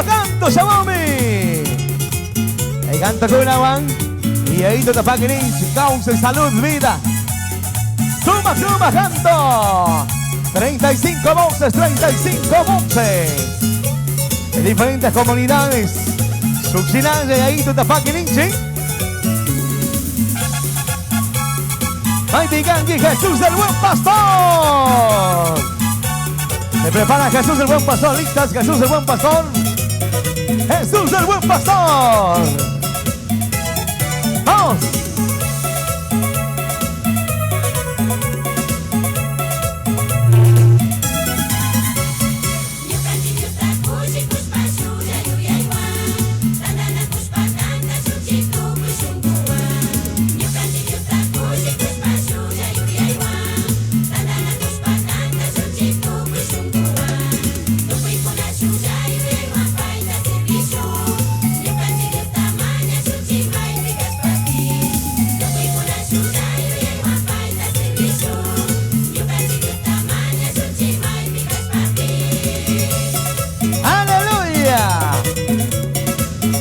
canto, Xiaomi. El canto con Awan. Y ahí te paguéis, causa, salud, vida. Suma, canto. 35 voces, 35 voces. De diferentes comunidades. Succinale, y ahí te paguéis. Mighty Gangi, Jesús del Buen Pastor. Se prepara Jesús del Buen Pastor. Listas, Jesús del Buen Pastor. Jesús del Buen Pastor. Vamos.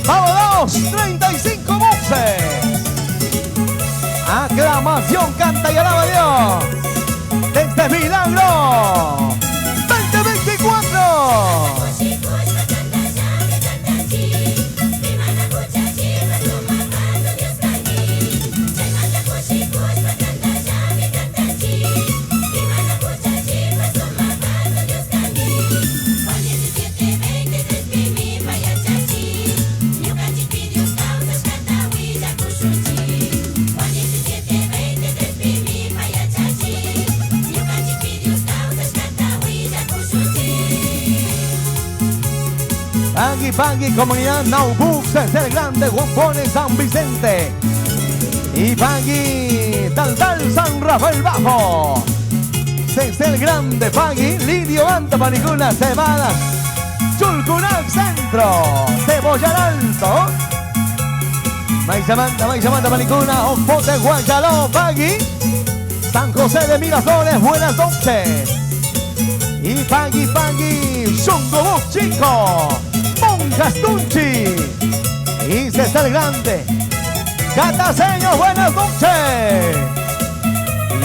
Vamos, 35 voces. Aclamación, canta y alaba a Dios. Desde Milagro 2024. Pagui, comunidad Naubux, desde el grande Guampones, San Vicente. Y Pagui, Tal, San Rafael Bajo. Desde el grande Pagui, Lidio Anta, Panicuna, Cebadas, Chulcunac Centro, Cebollar Alto. Maisamanta, Panicuna, Ofote, Guayaló, Pagui, San José de Miraflores, buenas noches. Y Pagui, Xungo Chico. Mongastunchi y César Grande, Gataseño, buenas noches.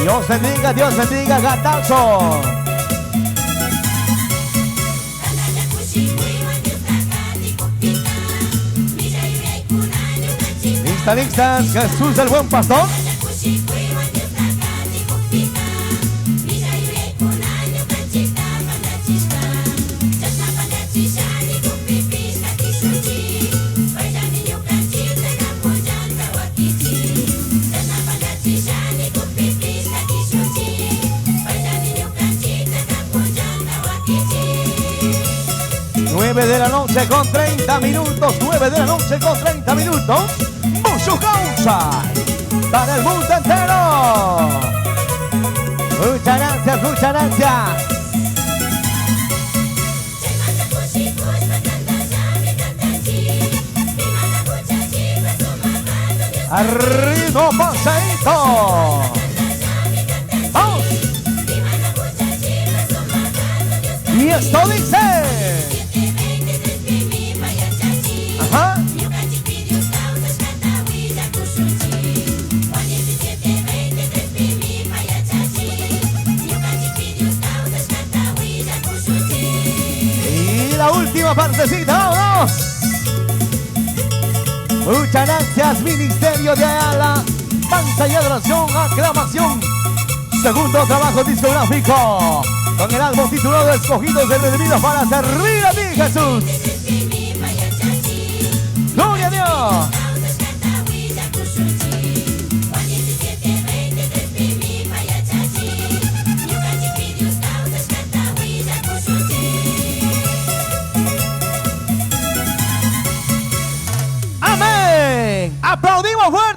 Dios bendiga, Gatazo. Listas, Jesús del Buen Pastor. De la noche con 30 minutos, 9 de la noche con 30 minutos. Mucho causa para el mundo entero. Muchas gracias. Arriba, paseito. Vamos. Y esto dice. Ajá. Y la última partecita, vámonos. Muchas gracias, Ministerio de Ala, Danza y Adoración, Aclamación. Segundo trabajo discográfico, con el álbum titulado Escogidos y Redimidos para servir a ti, Jesús. ¡Gloria a Dios! ¡Amén! ¡Aplaudimos fuerte!